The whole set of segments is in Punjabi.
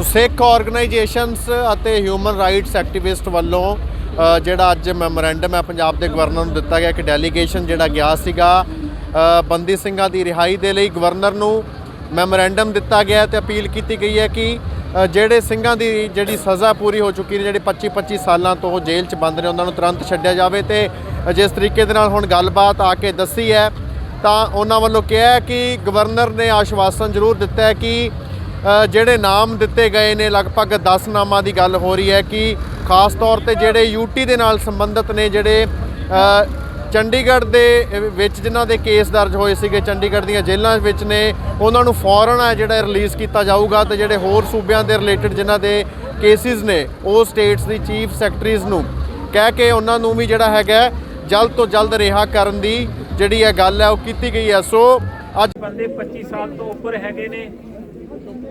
ਸਿੱਖ ਆਰਗੇਨਾਈਜੇਸ਼ਨਸ ਅਤੇ ਹਿਊਮਨ ਰਾਈਟਸ ਐਕਟਿਵਿਸਟ ਵੱਲੋਂ ਜਿਹੜਾ ਅੱਜ ਮੈਮੋਰੈਂਡਮ ਹੈ ਪੰਜਾਬ ਦੇ ਗਵਰਨਰ ਨੂੰ ਦਿੱਤਾ ਗਿਆ ਕਿ ਡੈਲੀਗੇਸ਼ਨ ਜਿਹੜਾ ਗਿਆ ਸੀਗਾ ਬੰਦੀ ਸਿੰਘਾਂ ਦੀ ਰਿਹਾਈ ਦੇ ਲਈ ਗਵਰਨਰ ਨੂੰ ਮੈਮੋਰੈਂਡਮ ਦਿੱਤਾ ਗਿਆ ਤੇ ਅਪੀਲ ਕੀਤੀ ਗਈ ਹੈ ਕਿ ਜਿਹੜੇ ਸਿੰਘਾਂ ਦੀ ਜਿਹੜੀ ਸਜ਼ਾ ਪੂਰੀ ਹੋ ਚੁੱਕੀ ਨੇ, ਜਿਹੜੇ 25 ਸਾਲਾਂ ਤੋਂ ਜੇਲ੍ਹ 'ਚ ਬੰਦ ਨੇ, ਉਹਨਾਂ ਨੂੰ ਤੁਰੰਤ ਛੱਡਿਆ ਜਾਵੇ। ਤੇ ਜਿਸ ਤਰੀਕੇ ਦੇ ਨਾਲ ਹੁਣ ਗੱਲਬਾਤ ਆ ਕੇ ਦੱਸੀ ਹੈ ਤਾਂ ਉਹਨਾਂ ਵੱਲੋਂ ਕਿਹਾ ਕਿ ਗਵਰਨਰ ਨੇ ਆਸ਼ਵਾਸਨ ਜ਼ਰੂਰ ਦਿੱਤਾ ਹੈ ਕਿ ਜਿਹੜੇ ਨਾਮ ਦਿੱਤੇ ਗਏ ਨੇ, ਲਗਭਗ 10 ਨਾਮਾਂ ਦੀ ਗੱਲ ਹੋ ਰਹੀ ਹੈ ਕਿ ਖਾਸ ਤੌਰ ਤੇ ਜਿਹੜੇ ਯੂਟੀ ਦੇ ਨਾਲ ਸੰਬੰਧਿਤ ਨੇ, ਜਿਹੜੇ ਚੰਡੀਗੜ੍ਹ ਦੇ ਵਿੱਚ ਜਿਨ੍ਹਾਂ ਦੇ ਕੇਸ ਦਰਜ ਹੋਏ ਸੀਗੇ, ਚੰਡੀਗੜ੍ਹ ਦੀਆਂ ਜੇਲ੍ਹਾਂ ਵਿੱਚ ਨੇ, ਉਹਨਾਂ ਨੂੰ ਫੌਰਨ ਹੈ ਜਿਹੜਾ ਰਿਲੀਜ਼ ਕੀਤਾ ਜਾਊਗਾ। ਤੇ ਜਿਹੜੇ ਹੋਰ ਸੂਬਿਆਂ ਦੇ ਰਿਲੇਟਡ ਜਿਨ੍ਹਾਂ ਦੇ ਕੇਸਿਸ ਨੇ, ਉਹ ਸਟੇਟਸ ਦੀ ਚੀਫ ਸੈਕਟਰੀਜ਼ ਨੂੰ ਕਹਿ ਕੇ ਉਹਨਾਂ ਨੂੰ ਵੀ ਜਿਹੜਾ ਹੈਗਾ ਜਲਦ ਤੋਂ ਜਲਦ ਰਿਹਾ ਕਰਨ ਦੀ ਜਿਹੜੀ ਇਹ ਗੱਲ ਹੈ ਉਹ ਕੀਤੀ ਗਈ ਹੈ। ਸੋ ਅੱਜ ਬੰਦੇ 25 ਸਾਲ ਤੋਂ ਉੱਪਰ ਹੈਗੇ ਨੇ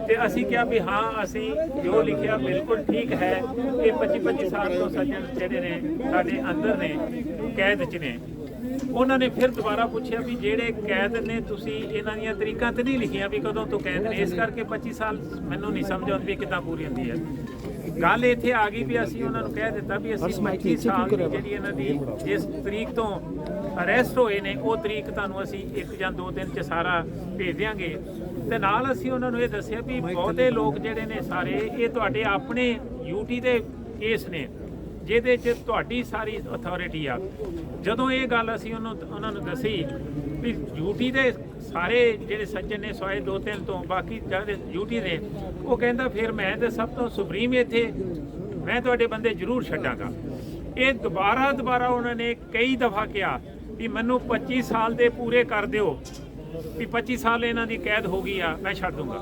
ਤੇ ਅਸੀਂ ਕਿਹਾ ਵੀ ਹਾਂ, ਅਸੀਂ ਜੋ ਲਿਖਿਆ ਬਿਲਕੁਲ ਠੀਕ ਹੈ। ਇਹ 25 ਸਾਲ ਤੋਂ ਸੱਜਣ ਜਿਹੜੇ ਨੇ ਸਾਡੇ ਅੰਦਰ ਨੇ, ਕੈਦ 'ਚ ਨੇ। ਉਹਨਾਂ ਨੇ ਫਿਰ ਦੁਬਾਰਾ ਪੁੱਛਿਆ ਵੀ ਜਿਹੜੇ ਕੈਦ ਨੇ, ਤੁਸੀਂ ਇਹਨਾਂ ਦੀਆਂ ਤਰੀਕਾਂ ਤੇ ਨਹੀਂ ਲਿਖੀਆਂ ਵੀ ਕਦੋਂ ਤੋਂ ਕੈਦ ਨੇ, ਇਸ ਕਰਕੇ 25 ਸਾਲ ਮੈਨੂੰ ਨਹੀਂ ਸਮਝ ਆਉਂਦੀ ਵੀ ਕਿੱਦਾਂ ਪੂਰੀ ਹੁੰਦੀ ਹੈ। ਗੱਲ ਇੱਥੇ ਆ ਗਈ ਵੀ ਅਸੀਂ ਉਹਨਾਂ ਨੂੰ ਕਹਿ ਦਿੱਤਾ ਵੀ ਅਸੀਂ 25 ਸਾਲ ਦੀ ਜਿਹੜੀ ਇਹਨਾਂ ਦੀ ਜਿਸ ਤਰੀਕ ਤੋਂ ਅਰੈਸਟ ਹੋਏ ਨੇ, ਉਹ ਤਰੀਕ ਤੁਹਾਨੂੰ ਅਸੀਂ 1 ਜਾਂ 2 ਦਿਨ 'ਚ ਸਾਰਾ ਭੇਜ ਦਿਆਂਗੇ। ਤੇ ਨਾਲ ਅਸੀਂ ਉਹਨਾਂ ਨੂੰ ਇਹ ਦੱਸਿਆ ਵੀ ਬਹੁਤੇ ਲੋਕ ਜਿਹੜੇ ਨੇ ਸਾਰੇ ਇਹ ਤੁਹਾਡੇ ਆਪਣੇ ਯੂਟੀ ਦੇ ਕੇਸ ਨੇ, ਜਿਹਦੇ 'ਚ ਤੁਹਾਡੀ ਸਾਰੀ ਅਥਾਰਟੀ ਆ। ਜਦੋਂ ਇਹ ਗੱਲ ਅਸੀਂ ਉਹਨਾਂ ਨੂੰ ਦੱਸੀ ਵੀ ਯੂਟੀ ਦੇ ਸਾਰੇ ਜਿਹੜੇ ਸੱਜਣ ਨੇ ਸੋਏ 2-3 ਤੋਂ, ਬਾਕੀ ਜਿਹੜੇ ਯੂਟੀ ਦੇ, ਉਹ ਕਹਿੰਦਾ ਫਿਰ ਮੈਂ ਤੇ ਸਭ ਤੋਂ ਸੁਪਰੀਮ ਇੱਥੇ, ਮੈਂ ਤੁਹਾਡੇ ਬੰਦੇ ਜ਼ਰੂਰ ਛੱਡਾਂਗਾ। ਇਹ ਦੁਬਾਰਾ ਉਹਨਾਂ ਨੇ ਕਈ ਦਫਾ ਕਿਹਾ ਵੀ ਮੈਨੂੰ 25 ਸਾਲ ਦੇ ਪੂਰੇ ਕਰ ਦਿਓ, ਵੀ 25 ਸਾਲ ਇਹਨਾਂ ਦੀ ਕੈਦ ਹੋ ਗਈ ਆ, ਮੈਂ ਛੱਡ ਦੂੰਗਾ।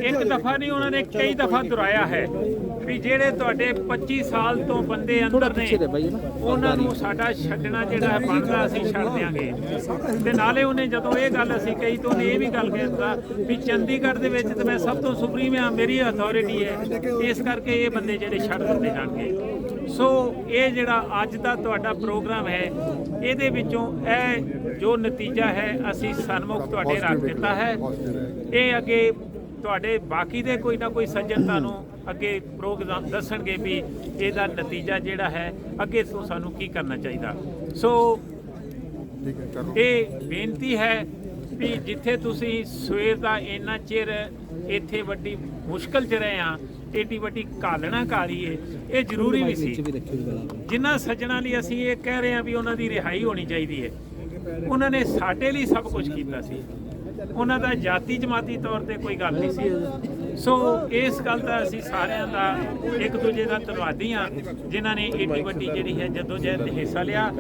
ਇੱਕ ਦਫਾ ਨਹੀਂ, ਉਹਨਾਂ ਨੇ ਕਈ ਦਫਾ ਦੁਹਰਾਇਆ ਹੈ ਵੀ ਜਿਹੜੇ ਤੁਹਾਡੇ 25 ਸਾਲ ਤੋਂ ਬੰਦੇ ਅੰਦਰ ਨੇ, ਉਹਨਾਂ ਨੂੰ ਸਾਡਾ ਛੱਡਣਾ ਜਿਹੜਾ ਬਣਦਾ ਅਸੀਂ ਛੱਡ ਦਿਆਂਗੇ। ਤੇ ਨਾਲੇ ਉਹਨੇ ਜਦੋਂ ਇਹ ਗੱਲ ਅਸੀਂ ਕਹੀ ਤਾਂ ਉਹਨੇ ਇਹ ਵੀ ਗੱਲ ਕਹਿ ਦਿੱਤਾ ਵੀ ਚੰਡੀਗੜ੍ਹ ਦੇ ਵਿੱਚ ਤੇ ਮੈਂ ਸਭ ਤੋਂ ਸੁਪਰੀਮ ਆ, ਮੇਰੀ ਅਥਾਰਟੀ ਹੈ, ਇਸ ਕਰਕੇ ਇਹ ਬੰਦੇ ਜਿਹੜੇ ਛੱਡ ਦਿੱਤੇ ਜਾਣਗੇ। ਸੋ ਇਹ ਜਿਹੜਾ ਅੱਜ ਦਾ ਤੁਹਾਡਾ ਪ੍ਰੋਗਰਾਮ ਹੈ, ਇਹਦੇ ਵਿੱਚੋਂ ਇਹ ਜੋ ਨਤੀਜਾ ਹੈ ਅਸੀਂ ਸਨਮੁਖ ਤੁਹਾਡੇ ਰੱਖ ਦਿੱਤਾ ਹੈ। ਇਹ ਅੱਗੇ ਤੁਹਾਡੇ ਬਾਕੀ ਦੇ ਕੋਈ ਨਾ ਕੋਈ ਸੱਜਣ ਤੁਹਾਨੂੰ ਅੱਗੇ ਪ੍ਰੋਗਰਾਮ ਦੱਸਣਗੇ ਵੀ ਇਹਦਾ ਨਤੀਜਾ ਜਿਹੜਾ ਹੈ ਅੱਗੇ ਤੋਂ ਸਾਨੂੰ ਕੀ ਕਰਨਾ ਚਾਹੀਦਾ। ਸੋ ਇਹ ਬੇਨਤੀ ਹੈ ਵੀ ਜਿੱਥੇ ਤੁਸੀਂ ਸਵੇਰ ਦਾ ਇੰਨਾ ਚਿਰ ਇੱਥੇ ਵੱਡੀ ਮੁਸ਼ਕਲ 'ਚ ਰਹੇ ਆ, ਏਡੀ ਵੱਡੀ ਘਾਲਣਾ ਘਾਲੀ ਏ, ਇਹ ਜ਼ਰੂਰੀ ਵੀ ਸੀ। ਜਿਨ੍ਹਾਂ ਸੱਜਣਾਂ ਲਈ ਅਸੀਂ ਇਹ ਕਹਿ ਰਹੇ ਹਾਂ ਵੀ ਉਹਨਾਂ ਦੀ ਰਿਹਾਈ ਹੋਣੀ ਚਾਹੀਦੀ ਹੈ, ਉਹਨਾਂ ਨੇ ਸਾਡੇ ਲਈ ਸਭ ਕੁਝ ਕੀਤਾ ਸੀ। ਉਹਨਾਂ ਦਾ ਜਾਤੀ ਜਮਾਤੀ ਤੌਰ ਤੇ ਕੋਈ ਗੱਲ ਨਹੀਂ ਸੀ। ਸੋ ਇਸ ਗੱਲ ਦਾ ਅਸੀਂ ਸਾਰਿਆਂ ਦਾ ਇੱਕ ਦੂਜੇ ਦਾ ਧੰਨਵਾਦੀ ਹਾਂ ਜਿਨ੍ਹਾਂ ਨੇ ਏਡੀ ਵੱਡੀ ਜਿਹੜੀ ਹੈ ਜਦੋਜਹਿਦ ਹਿੱਸਾ ਲਿਆ।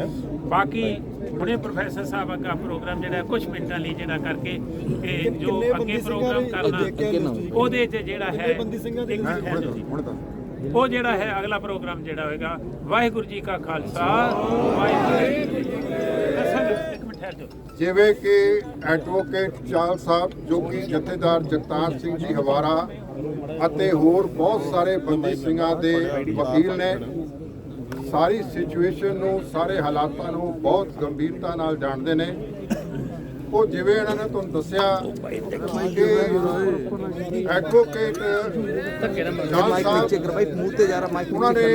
ਬਾਕੀ ਹੁਣੇ ਪ੍ਰੋਫੈਸਰ ਸਾਹਿਬ ਅੱਗਾ ਪ੍ਰੋਗਰਾਮ ਜਿਹੜਾ ਕੁਝ ਮਿੰਟਾਂ ਲਈ ਜਿਹੜਾ ਕਰਕੇ ਤੇ ਜੋ ਅੱਗੇ ਪ੍ਰੋਗਰਾਮ ਕਰਨਾ ਉਹਦੇ 'ਚ ਜਿਹੜਾ ਹੈ ਉਹ ਜਿਹੜਾ ਹੈ ਅਗਲਾ ਪ੍ਰੋਗਰਾਮ ਜਿਹੜਾ ਹੋਏਗਾ। ਵਾਹਿਗੁਰੂ ਜੀ ਕਾ ਖਾਲਸਾ, ਵਾਹਿਗੁਰੂ ਜੀ ਕੀ ਫਤਿਹ। ਜਿਵੇਂ ਕਿ ਐਡਵੋਕੇਟ ਚਾਲ ਸਾਹਿਬ ਜੋ ਕਿ ਜਥੇਦਾਰ ਜਗਤਾਰ ਸਿੰਘ ਜੀ ਹਵਾਰਾ ਅਤੇ ਹੋਰ ਬਹੁਤ ਸਾਰੇ ਬੰਦੀ ਸਿੰਘਾਂ ਦੇ ਵਕੀਲ ਨੇ, ਸਾਰੀ ਸਿਚੁਏਸ਼ਨ ਨੂੰ, ਸਾਰੇ ਹਾਲਾਤਾਂ ਨੂੰ ਬਹੁਤ ਗੰਭੀਰਤਾ ਨਾਲ ਜਾਣਦੇ ਨੇ। ਉਹ ਜਿਵੇਂ ਇਹਨਾਂ ਨੇ ਤੁਹਾਨੂੰ ਦੱਸਿਆ ਕਿ ਐਡਵੋਕੇਟ ਚਾਲ ਸਾਹਿਬ ਉਹਨਾਂ ਨੇ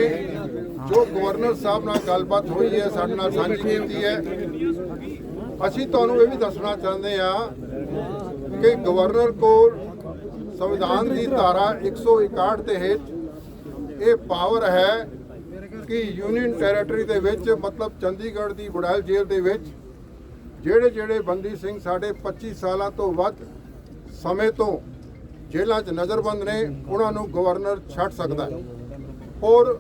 ਜੋ ਗਵਰਨਰ ਸਾਹਿਬ ਨਾਲ ਗੱਲਬਾਤ ਹੋਈ ਹੈ ਸਾਡੇ ਨਾਲ ਸਾਂਝੀ ਕੀਤੀ ਹੈ। ਅਸੀਂ ਤੁਹਾਨੂੰ ਇਹ ਵੀ ਦੱਸਣਾ ਚਾਹੁੰਦੇ ਹਾਂ ਕਿ ਗਵਰਨਰ ਕੋਲ ਸੰਵਿਧਾਨ ਦੀ ਧਾਰਾ 161 ਦੇ ਹੇਠ ਇਹ ਪਾਵਰ ਹੈ ਕਿ ਯੂਨੀਅਨ ਟੈਰੀਟਰੀ ਦੇ ਵਿੱਚ, ਮਤਲਬ ਚੰਡੀਗੜ੍ਹ ਦੀ ਬੁੜੈਲ ਜੇਲ੍ਹ ਦੇ ਵਿੱਚ ਜਿਹੜੇ ਬੰਦੀ ਸਿੰਘ ਸਾਡੇ 25 ਸਾਲਾਂ ਤੋਂ ਵੱਧ ਸਮੇਂ ਤੋਂ ਜੇਲ੍ਹਾਂ 'ਚ ਨਜ਼ਰਬੰਦ ਨੇ, ਉਹਨਾਂ ਨੂੰ ਗਵਰਨਰ ਛੱਡ ਸਕਦਾ ਹੈ। ਔਰ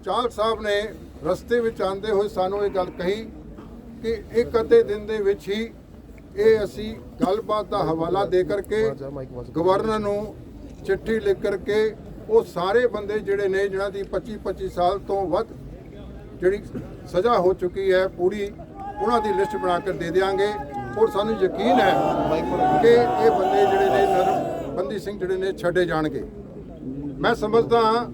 ਚਾਲ ਸਾਹਿਬ ਨੇ ਰਸਤੇ ਵਿੱਚ ਆਉਂਦੇ ਹੋਏ ਸਾਨੂੰ ਇਹ ਗੱਲ ਕਹੀ ਕਿ ਇੱਕ ਅੱਧੇ ਦਿਨ ਦੇ ਵਿੱਚ ਹੀ ਇਹ ਅਸੀਂ ਗੱਲਬਾਤ ਦਾ ਹਵਾਲਾ ਦੇ ਕਰਕੇ ਗਵਰਨਰ ਨੂੰ ਚਿੱਠੀ ਲਿਖ ਕਰਕੇ ਉਹ ਸਾਰੇ ਬੰਦੇ ਜਿਹੜੇ ਨੇ ਜਿਨ੍ਹਾਂ ਦੀ 25 ਸਾਲ ਤੋਂ ਵੱਧ ਜਿਹੜੀ ਸਜ਼ਾ ਹੋ ਚੁੱਕੀ ਹੈ ਪੂਰੀ, ਉਹਨਾਂ ਦੀ ਲਿਸਟ ਬਣਾ ਕੇ ਦੇ ਦਿਆਂਗੇ। ਔਰ ਸਾਨੂੰ ਯਕੀਨ ਹੈ ਕਿ ਇਹ ਬੰਦੇ ਜਿਹੜੇ ਨੇ ਬੰਦੀ ਸਿੰਘ ਜਿਹੜੇ ਨੇ ਛੱਡੇ ਜਾਣਗੇ। ਮੈਂ ਸਮਝਦਾ ਹਾਂ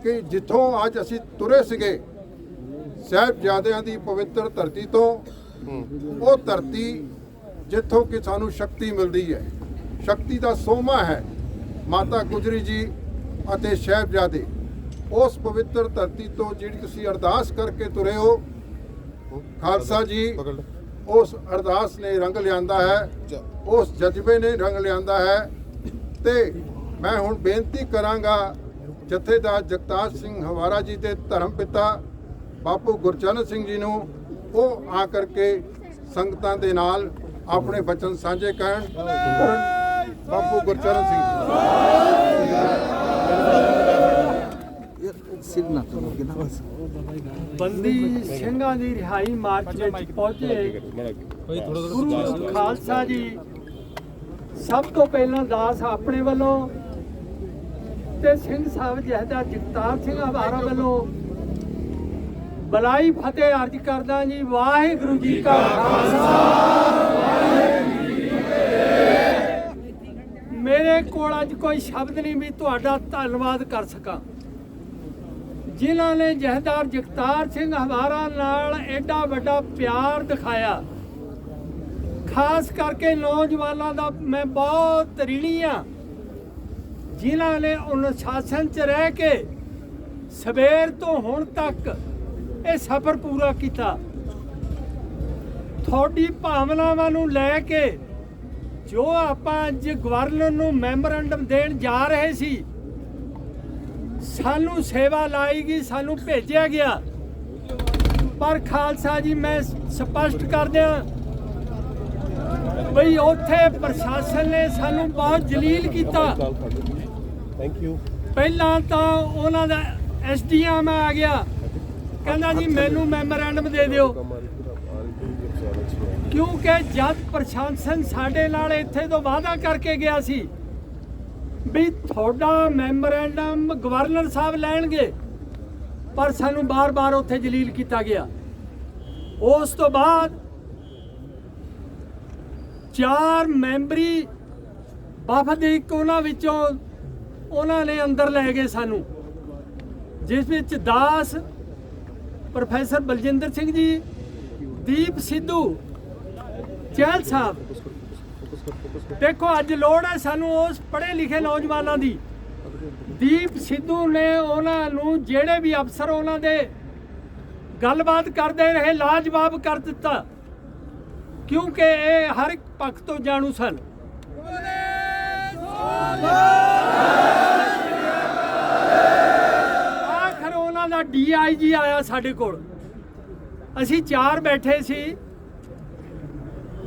ਕਿ ਜਿੱਥੋਂ ਅੱਜ ਅਸੀਂ ਤੁਰੇ ਸੀਗੇ ਸਾਹਿਬਜ਼ਾਦਿਆਂ ਦੀ ਪਵਿੱਤਰ ਧਰਤੀ ਤੋਂ, ਉਹ ਧਰਤੀ ਜਿੱਥੋਂ ਕਿ ਸਾਨੂੰ ਸ਼ਕਤੀ ਮਿਲਦੀ ਹੈ, ਸ਼ਕਤੀ ਦਾ ਸੋਮਾ ਹੈ ਮਾਤਾ ਗੁਜਰੀ ਜੀ ਅਤੇ ਸਾਹਿਬਜ਼ਾਦੇ। ਉਸ ਪਵਿੱਤਰ ਧਰਤੀ ਤੋਂ ਜਿਹੜੀ ਤੁਸੀਂ ਅਰਦਾਸ ਕਰਕੇ ਤੁਰੇ ਹੋ, ਖਾਲਸਾ ਜੀ ਉਸ ਅਰਦਾਸ ਨੇ ਰੰਗ ਲਿਆਂਦਾ ਹੈ, ਉਸ ਜਜ਼ਬੇ ਨੇ ਰੰਗ ਲਿਆਂਦਾ ਹੈ। ਤੇ ਮੈਂ ਹੁਣ ਬੇਨਤੀ ਕਰਾਂਗਾ ਜਥੇਦਾਰ ਜਗਤਾਰ ਸਿੰਘ ਹਵਾਰਾ ਜੀ ਦੇ ਧਰਮ ਪਿਤਾ ਬਾਪੂ ਗੁਰਚਰਨ ਸਿੰਘ ਜੀ ਨੂੰ, ਉਹ ਆ ਕਰਕੇ ਸੰਗਤਾਂ ਦੇ ਨਾਲ ਆਪਣੇ ਬਚਨ ਸਾਂਝੇ ਕਰਨ। ਬਾਪੂ ਗੁਰਚਰਨ ਸਿੰਘ ਬੰਦੀ ਸਿੰਘਾਂ ਦੀ ਰਿਹਾਈ ਮਾਰਚ ਵਿੱਚ ਪਹੁੰਚੇ ਗੁਰੂ ਖਾਲਸਾ ਜੀ ਸਭ ਤੋਂ ਪਹਿਲਾਂ ਦਾਸ ਆਪਣੇ ਵੱਲੋਂ ਤੇ ਸਿੰਘ ਸਾਹਿਬ ਜਥੇਦਾਰ ਜਗਤਾਰ ਸਿੰਘ ਹਵਾਰਾ ਵੱਲੋਂ ਬਲਾਈ ਫਤਿਹ ਅਰਜ ਕਰਦਾ ਜੀ। ਵਾਹਿਗੁਰੂ ਜੀ ਕਾ ਖਾਲਸਾ, ਵਾਹਿਗੁਰੂ ਜੀ ਕੀ ਫਤਿਹ। ਮੇਰੇ ਕੋਲ ਅੱਜ ਕੋਈ ਸ਼ਬਦ ਨਹੀਂ ਵੀ ਤੁਹਾਡਾ ਧੰਨਵਾਦ ਕਰ ਸਕਾਂ, ਜਿਨ੍ਹਾਂ ਨੇ ਜਥੇਦਾਰ ਜਗਤਾਰ ਸਿੰਘ ਹਵਾਰਾ ਨਾਲ ਐਡਾ ਵੱਡਾ ਪਿਆਰ ਦਿਖਾਇਆ। ਖਾਸ ਕਰਕੇ ਨੌਜਵਾਨਾਂ ਦਾ ਮੈਂ ਬਹੁਤ ਰਿਣੀ ਹਾਂ, ਜਿਨ੍ਹਾਂ ਨੇ ਅਨੁਸ਼ਾਸਨ 'ਚ ਰਹਿ ਕੇ ਸਵੇਰ ਤੋਂ ਹੁਣ ਤੱਕ ਇਹ ਸਫ਼ਰ ਪੂਰਾ ਕੀਤਾ। ਤੁਹਾਡੀ ਭਾਵਨਾਵਾਂ ਨੂੰ ਲੈ ਕੇ ਜੋ ਆਪਾਂ ਅੱਜ ਗਵਰਨਰ ਨੂੰ ਮੈਮੋਰੰਡਮ ਦੇਣ ਜਾ ਰਹੇ ਸੀ, ਸਾਨੂੰ ਸੇਵਾ ਲਾਈ ਗਈ, ਸਾਨੂੰ ਭੇਜਿਆ ਗਿਆ। ਪਰ ਖਾਲਸਾ ਜੀ ਮੈਂ ਸਪਸ਼ਟ ਕਰ ਦਿਆਂ ਬਈ ਉੱਥੇ ਪ੍ਰਸ਼ਾਸਨ ਨੇ ਸਾਨੂੰ ਬਹੁਤ ਜਲੀਲ ਕੀਤਾ। ਪਹਿਲਾਂ ਤਾਂ ਉਹਨਾਂ ਦਾ ਐਸਡੀਐਮ ਆ ਗਿਆ, ਕਹਿੰਦਾ ਜੀ ਮੈਨੂੰ ਮੈਮੋਰੰਡਮ ਦੇ ਦਿਓ, ਕਿਉਂਕਿ ਜਦ ਪ੍ਰਸ਼ਾਸਨ ਸਾਡੇ ਨਾਲ ਇੱਥੇ ਤੋਂ ਵਾਅਦਾ ਕਰਕੇ ਗਿਆ ਸੀ ਵੀ ਤੁਹਾਡਾ ਮੈਮੋਰੰਡਮ ਗਵਰਨਰ ਸਾਹਿਬ ਲੈਣਗੇ, ਪਰ ਸਾਨੂੰ ਬਾਰ-ਬਾਰ ਉੱਥੇ ਜਲੀਲ ਕੀਤਾ ਗਿਆ। ਉਸ ਤੋਂ ਬਾਅਦ 4 ਮੈਂਬਰੀ ਵਫਦ ਇੱਕ ਉਹਨਾਂ ਵਿੱਚੋਂ ਉਹਨਾਂ ਨੇ ਅੰਦਰ ਲੈ ਗਏ ਸਾਨੂੰ, ਜਿਸ ਵਿੱਚ ਦਾਸ ਪ੍ਰੋਫੈਸਰ ਬਲਜਿੰਦਰ ਸਿੰਘ ਜੀ, ਦੀਪ ਸਿੱਧੂ, ਚਹਿਲ ਸਾਹਿਬ। ਦੇਖੋ ਅੱਜ ਲੋੜ ਹੈ ਸਾਨੂੰ ਉਸ ਪੜ੍ਹੇ ਲਿਖੇ ਨੌਜਵਾਨਾਂ ਦੀ। ਦੀਪ ਸਿੱਧੂ ਨੇ ਉਹਨਾਂ ਨੂੰ ਜਿਹੜੇ ਵੀ ਅਫਸਰ ਉਹਨਾਂ ਦੇ ਗੱਲਬਾਤ ਕਰਦੇ ਰਹੇ ਲਾਜਵਾਬ ਕਰ ਦਿੱਤਾ, ਕਿਉਂਕਿ ਇਹ ਹਰ ਇੱਕ ਪੱਖ ਤੋਂ ਜਾਣੂ ਸਨ। ਆਖਰ ਉਹਨਾਂ ਦਾ DIG ਆਇਆ ਸਾਡੇ ਕੋਲ, ਅਸੀਂ 4 ਬੈਠੇ ਸੀ।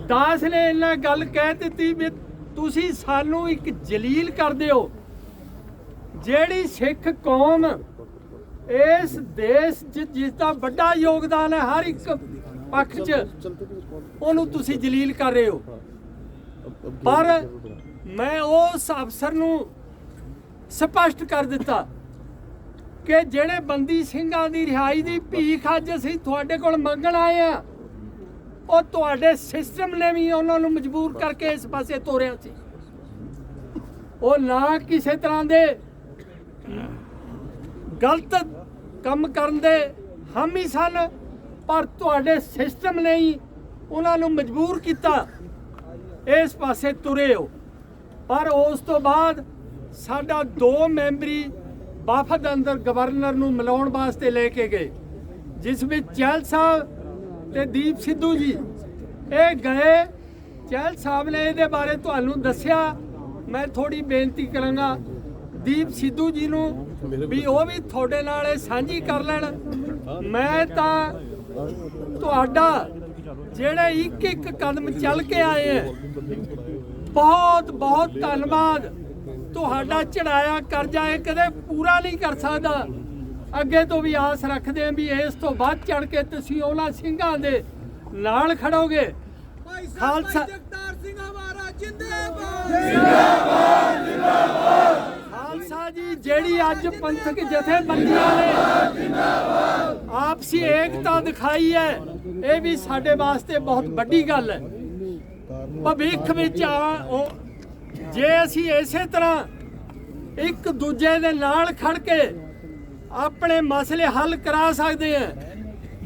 ਦਾਸ ਨੇ ਇਹਨਾਂ ਗੱਲ ਕਹਿ ਦਿੱਤੀ ਵੀ ਤੁਸੀਂ ਸਾਨੂੰ ਇੱਕ ਜਲੀਲ ਕਰਦੇ ਹੋ। ਜਿਹੜੀ ਸਿੱਖ ਕੌਮ ਇਸ ਦੇਸ਼ 'ਚ ਜਿਸ ਦਾ ਵੱਡਾ ਯੋਗਦਾਨ ਹੈ ਹਰ ਇੱਕ ਪੱਖ 'ਚ, ਉਹਨੂੰ ਤੁਸੀਂ ਜਲੀਲ ਕਰ ਰਹੇ ਹੋ। ਪਰ ਮੈਂ ਉਸ ਅਫਸਰ ਨੂੰ ਸਪਸ਼ਟ ਕਰ ਦਿੱਤਾ ਕਿ ਜਿਹੜੇ ਬੰਦੀ ਸਿੰਘਾਂ ਦੀ ਰਿਹਾਈ ਦੀ ਭੀਖ ਅੱਜ ਅਸੀਂ ਤੁਹਾਡੇ ਕੋਲ ਮੰਗਣ ਆਏ ਆ, ਉਹ ਤੁਹਾਡੇ ਸਿਸਟਮ ਨੇ ਵੀ ਉਹਨਾਂ ਨੂੰ ਮਜਬੂਰ ਕਰਕੇ ਇਸ ਪਾਸੇ ਤੋਰਿਆ ਸੀ। ਉਹ ਨਾ ਕਿਸੇ ਤਰ੍ਹਾਂ ਦੇ ਗਲਤ ਕੰਮ ਕਰਨ ਦੇ ਹਾਮੀ ਸਨ, ਪਰ ਤੁਹਾਡੇ ਸਿਸਟਮ ਨੇ ਹੀ ਉਹਨਾਂ ਨੂੰ ਮਜਬੂਰ ਕੀਤਾ, ਇਸ ਪਾਸੇ ਤੁਰੇ ਹੋ। ਪਰ ਉਸ ਤੋਂ ਬਾਅਦ ਸਾਡਾ 2 ਮੈਂਬਰੀ ਵਫਦ ਅੰਦਰ ਗਵਰਨਰ ਨੂੰ ਮਿਲਾਉਣ ਵਾਸਤੇ ਲੈ ਕੇ ਗਏ, ਜਿਸ ਵਿੱਚ ਚਹਿਲ ਸਾਹਿਬ ਤੇ ਦੀਪ ਸਿੱਧੂ ਜੀ ਇਹ ਗਏ। ਚਹਿਲ ਸਾਹਿਬ ਨੇ ਇਹਦੇ ਬਾਰੇ ਤੁਹਾਨੂੰ ਦੱਸਿਆ। ਮੈਂ ਥੋੜੀ ਬੇਨਤੀ ਕਰਾਂਗਾ ਦੀਪ ਸਿੱਧੂ ਜੀ ਨੂੰ ਵੀ ਉਹ ਵੀ ਤੁਹਾਡੇ ਨਾਲ ਇਹ ਸਾਂਝੀ ਕਰ ਲੈਣ। ਮੈਂ ਤਾਂ ਤੁਹਾਡਾ ਜਿਹੜੇ ਇੱਕ ਕਦਮ ਚੱਲ ਕੇ ਆਏ ਹੈ, ਬਹੁਤ ਬਹੁਤ ਧੰਨਵਾਦ। ਤੁਹਾਡਾ ਚੜਾਇਆ ਕਰਜ਼ਾ ਇਹ ਕਦੇ ਪੂਰਾ ਨਹੀਂ ਕਰ ਸਕਦਾ। ਅੱਗੇ ਤੋਂ ਵੀ ਆਸ ਰੱਖਦੇ ਹਾਂ ਵੀ ਇਸ ਤੋਂ ਵੱਧ ਚੜ ਕੇ ਤੁਸੀਂ ਉਹਨਾਂ ਸਿੰਘਾਂ ਦੇ ਨਾਲ ਖੜੋਗੇ। ਖਾਲਸਾ ਜਗਤਾਰ ਸਿੰਘ ਹਵਾਰਾ ਜਿੰਦਾਬਾਦ, ਜਿੰਦਾਬਾਦ ਜਿੰਦਾਬਾਦ। ਖਾਲਸਾ ਜੀ ਜਿਹੜੀ ਅੱਜ ਪੰਥਕ ਜਥੇਬੰਦੀਆਂ ਨੇ ਆਪਸੀ ਏਕਤਾ ਦਿਖਾਈ ਹੈ, ਇਹ ਵੀ ਸਾਡੇ ਵਾਸਤੇ ਬਹੁਤ ਵੱਡੀ ਗੱਲ ਹੈ। ਭਵਿੱਖ ਵਿੱਚ ਜੇ ਅਸੀਂ ਇਸੇ ਤਰ੍ਹਾਂ ਇੱਕ ਦੂਜੇ ਦੇ ਨਾਲ ਖੜ ਕੇ ਆਪਣੇ ਮਸਲੇ ਹੱਲ ਕਰਾ ਸਕਦੇ ਹਾਂ,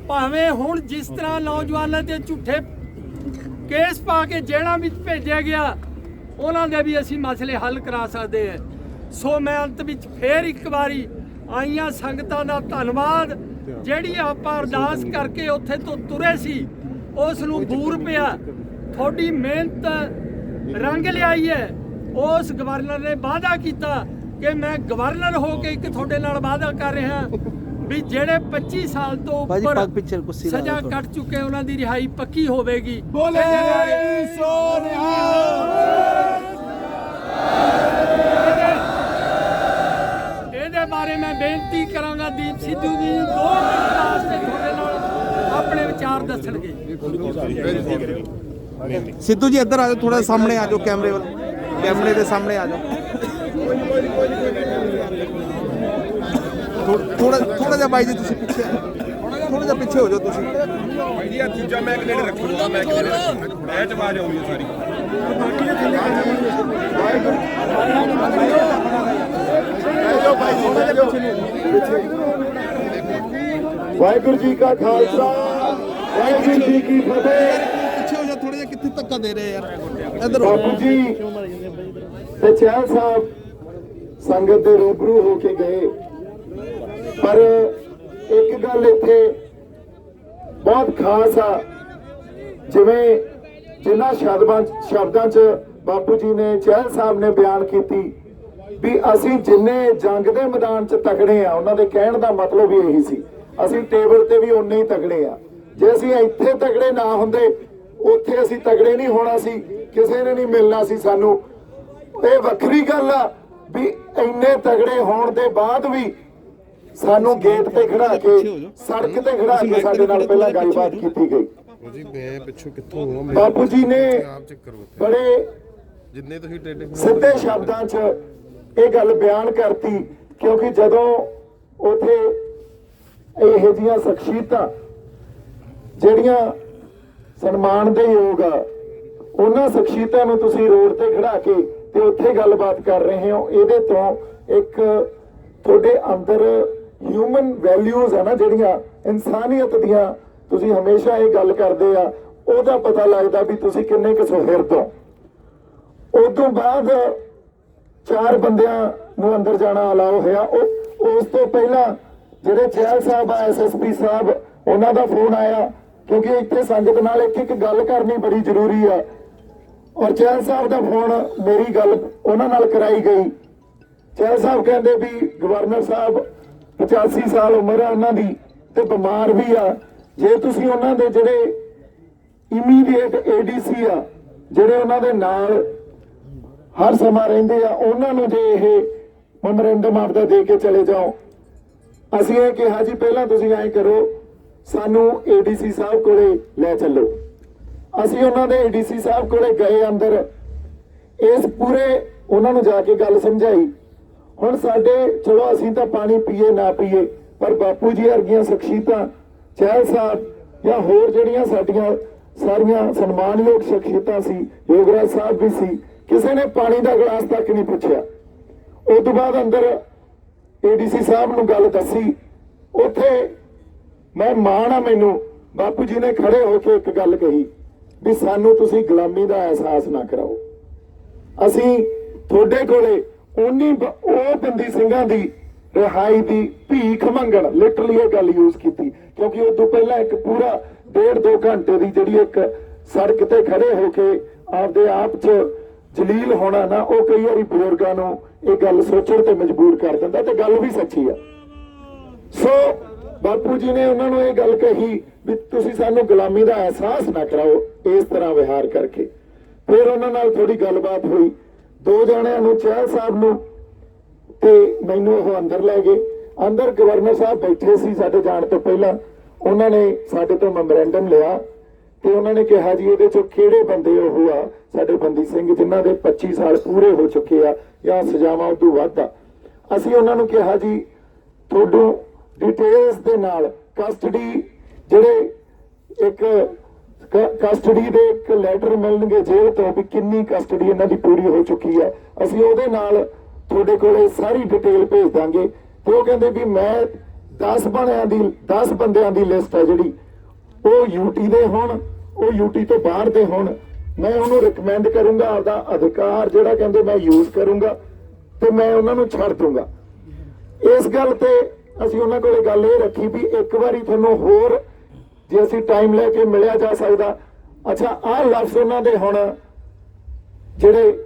ਭਾਵੇਂ ਹੁਣ ਜਿਸ ਤਰ੍ਹਾਂ ਨੌਜਵਾਨਾਂ ਦੇ ਝੂਠੇ ਕੇਸ ਪਾ ਕੇ ਜੇਲ੍ਹਾਂ ਵਿੱਚ ਭੇਜਿਆ ਗਿਆ, ਉਹਨਾਂ ਦੇ ਵੀ ਅਸੀਂ ਮਸਲੇ ਹੱਲ ਕਰਾ ਸਕਦੇ ਹਾਂ। ਸੋ ਮੈਂ ਅੰਤ ਵਿੱਚ ਫੇਰ ਇੱਕ ਵਾਰੀ ਆਈਆਂ ਸੰਗਤਾਂ ਦਾ ਧੰਨਵਾਦ, ਜਿਹੜੀ ਆਪਾਂ ਅਰਦਾਸ ਕਰਕੇ ਉੱਥੇ ਤੋਂ ਤੁਰੇ ਸੀ ਉਸ ਨੂੰ ਬੂਰ ਪਿਆ। ਤੁਹਾਡੀ ਮਿਹਨਤ ਰੰਗ ਲਿਆਈ ਹੈ। ਉਸ ਗਵਰਨਰ ਨੇ ਵਾਅਦਾ ਕੀਤਾ ਕਿ ਮੈਂ ਗਵਰਨਰ ਹੋ ਕੇ ਇੱਕ ਤੁਹਾਡੇ ਨਾਲ ਵਾਅਦਾ ਕਰ ਰਿਹਾ ਵੀ ਜਿਹੜੇ 25 ਸਾਲ ਤੋਂ ਉੱਪਰ ਸਜ਼ਾ ਕੱਟ ਚੁੱਕੇ ਉਹਨਾਂ ਦੀ ਰਿਹਾਈ ਪੱਕੀ ਹੋਵੇਗੀ। ਇਹਦੇ ਬਾਰੇ ਮੈਂ ਬੇਨਤੀ ਕਰਾਂਗਾ ਦੀਪ ਸਿੱਧੂ ਜੀ 2 ਮਿੰਟ ਵਾਸਤੇ ਤੁਹਾਡੇ ਨਾਲ ਆਪਣੇ ਵਿਚਾਰ ਦੱਸਣਗੇ। ਸਿੱਧੂ ਜੀ ਇੱਧਰ ਆ ਜਾਓ, ਥੋੜਾ ਸਾਹਮਣੇ ਆ ਜਾਓ, ਕੈਮਰੇ ਦੇ ਸਾਹਮਣੇ ਆ ਜਾਓ। ਥੋੜਾ ਜਿਹਾ ਬਾਈ ਜੀ ਤੁਸੀਂ ਪਿੱਛੇ, ਥੋੜਾ ਜਿਹਾ ਪਿੱਛੇ ਹੋ ਜਾਓ ਤੁਸੀਂ। ਭਾਈ ਜੀ ਆ ਚੀਜ਼ਾਂ ਮੈਂ ਕਿਹੜੇ ਰੱਖੂਗਾ, ਮੈਂ ਕਿਹੜੇ ਰੱਖੂਗਾ, ਇਹ ਚ ਆਵਾਜ਼ ਆਉਂਦੀ ਹੈ ਸਾਰੀ। ਵਾਹਿਗੁਰੂ ਜੀ ਕਾ ਖਾਲਸਾ, ਵਾਹਿਗੁਰੂ ਜੀ ਕੀ ਫਤਿਹ। ਪਿੱਛੇ ਹੋ ਜਾ ਥੋੜਾ ਜਿਹਾ, ਕਿੱਥੇ ਧੱਕਾ ਦੇ ਰਹੇ ਯਾਰ, ਇੱਧਰ ਬਾਪੂ ਜੀ ਤੇ ਚਹਿਲ ਸਾਹਿਬ ਸੰਗਤ ਦੇ ਰੂਬਰੂ ਹੋ ਕੇ ਗਏ, ਪਰ ਇੱਕ ਗੱਲ ਇੱਥੇ ਬਹੁਤ ਖਾਸ ਆ। ਜਿਵੇਂ ਜਿਨ੍ਹਾਂ ਸ਼ਬਦਾਂ 'ਚ ਬਾਪੂ ਜੀ ਨੇ, ਚਹਿਲ ਸਾਹਿਬ ਨੇ ਬਿਆਨ ਕੀਤੀ ਵੀ ਅਸੀਂ ਜਿੰਨੇ ਜੰਗ ਦੇ ਮੈਦਾਨ 'ਚ ਤਕੜੇ ਆ, ਉਹਨਾਂ ਦੇ ਕਹਿਣ ਦਾ ਮਤਲਬ ਵੀ ਇਹੀ ਸੀ ਅਸੀਂ ਟੇਬਲ ਤੇ ਵੀ ਉਨੇ ਹੀ ਤਕੜੇ ਆ। ਜੇ ਅਸੀਂ ਇੱਥੇ ਤਕੜੇ ਨਾ ਹੁੰਦੇ, ਉੱਥੇ ਅਸੀਂ ਤਕੜੇ ਨਹੀਂ ਹੋਣਾ ਸੀ, ਕਿਸੇ ਨੇ ਨਹੀਂ ਮਿਲਣਾ ਸੀ ਸਾਨੂੰ। ਇਹ ਵੱਖਰੀ ਗੱਲ ਆ ਵੀ ਇੰਨੇ ਤਗੜੇ ਹੋਣ ਦੇ ਬਾਅਦ ਵੀ ਸਾਨੂੰ ਗੇਟ ਤੇ ਖੜਾ ਕੇ, ਸੜਕ ਤੇ ਖੜਾ ਕੇ ਸਾਡੇ ਨਾਲ ਪਹਿਲਾਂ ਗੱਲਬਾਤ ਕੀਤੀ ਗਈ। ਬਾਪੂ ਜੀ ਨੇ ਬੜੇ ਸਿੱਧੇ ਸ਼ਬਦਾਂ 'ਚ ਇਹ ਗੱਲ ਬਿਆਨ ਕਰਤੀ, ਕਿਉਂਕਿ ਜਦੋਂ ਉਥੇ ਇਹੋ ਜਿਹੀਆਂ ਸ਼ਖਸੀਅਤਾਂ ਜਿਹੜੀਆਂ ਸਨਮਾਨ ਦੇ ਯੋਗ ਆ, ਉਹਨਾਂ ਸ਼ਖਸੀਅਤਾਂ ਨੂੰ ਤੁਸੀਂ ਰੋਡ ਤੇ ਖੜਾ ਕੇ ਤੇ ਉੱਥੇ ਗੱਲਬਾਤ ਕਰ ਰਹੇ ਹੋ, ਇਹਦੇ ਤੋਂ ਇੱਕ ਤੁਹਾਡੇ ਅੰਦਰ ਹਿਊਮਨ ਵੈਲਿਊਜ਼ ਆ ਨਾ, ਜਿਹੜੀਆਂ ਇਨਸਾਨੀਅਤ ਦੀਆਂ, ਤੁਸੀਂ ਹਮੇਸ਼ਾ ਇਹ ਗੱਲ ਕਰਦੇ ਆ, ਉਹਦਾ ਪਤਾ ਲੱਗਦਾ ਵੀ ਤੁਸੀਂ ਕਿੰਨੇ ਕੁ ਸੁਹਿਰਦ ਹੋ। ਉਸ ਤੋਂ ਬਾਅਦ 4 ਬੰਦਿਆਂ ਨੂੰ ਅੰਦਰ ਜਾਣਾ ਅਲਾਉ ਹੋਇਆ। ਉਸ ਤੋਂ ਪਹਿਲਾਂ ਜਿਹੜੇ ਚਹਿਲ ਸਾਹਿਬ ਆ, SSP ਸਾਹਿਬ, ਉਹਨਾਂ ਦਾ ਫੋਨ ਆਇਆ, ਕਿਉਂਕਿ ਇੱਥੇ ਸੰਗਤ ਨਾਲ ਇੱਕ ਗੱਲ ਕਰਨੀ ਬੜੀ ਜ਼ਰੂਰੀ ਆ। ਔਰ ਚਹਿਲ ਸਾਹਿਬ ਦਾ ਫੋਨ, ਮੇਰੀ ਗੱਲ ਉਹਨਾਂ ਨਾਲ ਕਰਾਈ ਗਈ। ਚਹਿਲ ਸਾਹਿਬ ਕਹਿੰਦੇ ਵੀ ਗਵਰਨਰ ਸਾਹਿਬ 85 ਸਾਲ ਉਮਰ ਆ ਉਹਨਾਂ ਦੀ ਤੇ ਬਿਮਾਰ ਵੀ ਆ, ਜੇ ਤੁਸੀਂ ਉਹਨਾਂ ਦੇ ਜਿਹੜੇ ਇਮੀਡੀਏਟ ADC ਆ, ਜਿਹੜੇ ਉਹਨਾਂ ਦੇ ਨਾਲ ਹਰ ਸਮਾਂ ਰਹਿੰਦੇ ਆ, ਉਹਨਾਂ ਨੂੰ ਜੇ ਇਹ ਮੈਮੋਰੈਂਡਮ ਆਪਦਾ ਦੇ ਕੇ ਚਲੇ ਜਾਓ। ਅਸੀਂ ਇਹ ਕਿਹਾ ਜੀ ਪਹਿਲਾਂ ਤੁਸੀਂ ਐਂ ਕਰੋ, ਸਾਨੂੰ ADC ਸਾਹਿਬ ਕੋਲੇ ਲੈ ਚੱਲੋ। ਅਸੀਂ ਉਹਨਾਂ ਦੇ ADC ਸਾਹਿਬ ਕੋਲੇ ਗਏ ਅੰਦਰ, ਇਸ ਪੂਰੇ ਉਹਨਾਂ ਨੂੰ ਜਾ ਕੇ ਗੱਲ ਸਮਝਾਈ। ਹੁਣ ਸਾਡੇ ਚਲੋ ਅਸੀਂ ਤਾਂ ਪਾਣੀ ਪੀਏ ਨਾ ਪੀਏ, ਪਰ ਬਾਪੂ ਜੀ ਵਰਗੀਆਂ ਸ਼ਖਸੀਅਤਾਂ, ਚਹਿਲ ਸਾਹਿਬ ਜਾਂ ਹੋਰ ਜਿਹੜੀਆਂ ਸਾਡੀਆਂ ਸਾਰੀਆਂ ਸਨਮਾਨਯੋਗ ਸ਼ਖਸੀਅਤਾਂ ਸੀ, ਯੋਗਰਾਜ ਸਾਹਿਬ ਵੀ ਸੀ, ਕਿਸੇ ਨੇ ਪਾਣੀ ਦਾ ਗਲਾਸ ਤੱਕ ਨਹੀਂ ਪੁੱਛਿਆ। ਉਸ ਤੋਂ ਬਾਅਦ ਅੰਦਰ ADC ਸਾਹਿਬ ਨੂੰ ਗੱਲ ਦੱਸੀ। ਉੱਥੇ ਮੈਂ ਮਾਣ ਆ ਮੈਨੂੰ, ਬਾਪੂ ਜੀ ਨੇ ਖੜੇ ਹੋ ਕੇ ਇੱਕ ਗੱਲ ਕਹੀ ਵੀ ਸਾਨੂੰ ਤੁਸੀਂ ਗੁਲਾਮੀ ਦਾ ਅਹਿਸਾਸ ਨਾ ਕਰਾਓ। ਅਸੀਂ ਤੁਹਾਡੇ ਕੋਲੇ ਉਹ ਬੰਦੀ ਸਿੰਘਾਂ ਦੀ ਰਿਹਾਈ ਦੀ ਭੀਖ ਮੰਗਣ, ਲਿਟਰਲੀ ਇਹ ਗੱਲ ਯੂਜ਼ ਕੀਤੀ, ਕਿਉਂਕਿ ਉਸ ਤੋਂ ਪਹਿਲਾਂ ਇੱਕ ਪੂਰਾ 1.5-2 ਘੰਟੇ ਦੀ ਜਿਹੜੀ ਇੱਕ ਸੜਕ ਤੇ ਖੜੇ ਹੋ ਕੇ ਆਪਦੇ ਆਪ 'ਚ ਜਲੀਲ ਹੋਣਾ ਨਾ, ਉਹ ਕਈ ਵਾਰੀ ਬਜ਼ੁਰਗਾਂ ਨੂੰ ਇਹ ਗੱਲ ਸੋਚਣ ਤੇ ਮਜਬੂਰ ਕਰ ਦਿੰਦਾ, ਤੇ ਗੱਲ ਵੀ ਸੱਚੀ ਆ। ਸੋ ਬਾਪੂ ਜੀ ਨੇ ਉਹਨਾਂ ਨੂੰ ਇਹ ਗੱਲ ਕਹੀ ਵੀ ਤੁਸੀਂ ਸਾਨੂੰ ਗੁਲਾਮੀ ਦਾ ਅਹਿਸਾਸ ਨਾ ਕਰਾਓ ਇਸ ਤਰ੍ਹਾਂ ਵਿਹਾਰ ਕਰਕੇ। ਫਿਰ ਉਹਨਾਂ ਨਾਲ ਥੋੜੀ ਗੱਲਬਾਤ ਹੋਈ, 2 ਜਣਿਆਂ ਨੂੰ, ਚਹਿਲ ਸਾਹਿਬ ਨੂੰ ਤੇ ਮੈਨੂੰ, ਉਹ ਅੰਦਰ ਲੈ ਗਏ। ਅੰਦਰ ਗਵਰਨਰ ਸਾਹਿਬ ਬੈਠੇ ਸੀ ਸਾਡੇ ਜਾਣ ਤੋਂ ਪਹਿਲਾਂ। ਉਹਨਾਂ ਨੇ ਸਾਡੇ ਤੋਂ ਮੈਮੋਰੈਂਡਮ ਲਿਆ ਤੇ ਉਹਨਾਂ ਨੇ ਕਿਹਾ ਜੀ ਇਹਦੇ ਚੋਂ ਕਿਹੜੇ ਬੰਦੇ ਉਹ ਆ ਸਾਡੇ ਬੰਦੀ ਸਿੰਘ ਜਿਨ੍ਹਾਂ ਦੇ 25 ਸਾਲ ਪੂਰੇ ਹੋ ਚੁੱਕੇ ਆ ਜਾਂ ਸਜ਼ਾਵਾਂ ਉਦੋਂ ਵੱਧ ਆ। ਅਸੀਂ ਉਹਨਾਂ ਨੂੰ ਕਿਹਾ ਜੀ ਤੁਹਾਨੂੰ ਡਿਟੇਲਸ ਦੇ ਨਾਲ ਕਸਟਡੀ, ਜਿਹੜੇ ਇੱਕ ਕਸਟਡੀ ਦੇ ਇੱਕ ਲੈਟਰ ਮਿਲਣਗੇ ਜੇਲ੍ਹ ਤੋਂ ਵੀ ਕਿੰਨੀ ਕਸਟਡੀ ਇਹਨਾਂ ਦੀ ਪੂਰੀ ਹੋ ਚੁੱਕੀ ਹੈ, ਅਸੀਂ ਉਹਦੇ ਨਾਲ ਤੁਹਾਡੇ ਕੋਲੇ ਸਾਰੀ ਡਿਟੇਲ ਭੇਜ ਦਾਂਗੇ। ਤੇ ਉਹ ਕਹਿੰਦੇ ਵੀ ਮੈਂ 10 ਬੰਦਿਆਂ ਦੀ ਲਿਸਟ ਹੈ ਜਿਹੜੀ ਉਹ ਯੂਟੀ ਦੇ ਹੋਣ, ਉਹ ਯੂਟੀ ਤੋਂ ਬਾਹਰ ਦੇ ਹੋਣ। ਮੈਂ ਉਹਨੂੰ ਰਿਕਮੈਂਡ ਕਰੂੰਗਾ, ਆਪਦਾ ਅਧਿਕਾਰ ਜਿਹੜਾ ਕਹਿੰਦੇ ਮੈਂ ਯੂਜ਼ ਕਰੂੰਗਾ ਤੇ ਮੈਂ ਉਹਨਾਂ ਨੂੰ ਛੱਡ ਦੂੰਗਾ। ਇਸ ਗੱਲ ਤੇ ਅਸੀਂ ਉਹਨਾਂ ਕੋਲੇ ਗੱਲ ਇਹ ਰੱਖੀ ਵੀ ਇੱਕ ਵਾਰੀ ਤੁਹਾਨੂੰ ਹੋਰ ਜੇ ਅਸੀਂ ਟਾਈਮ ਲੈ ਕੇ ਮਿਲਿਆ ਜਾ ਸਕਦਾ। ਅੱਛਾ, ਆਹ ਲਫ਼ਜ਼ ਉਹਨਾਂ ਦੇ ਹੁਣ ਜਿਹੜੇ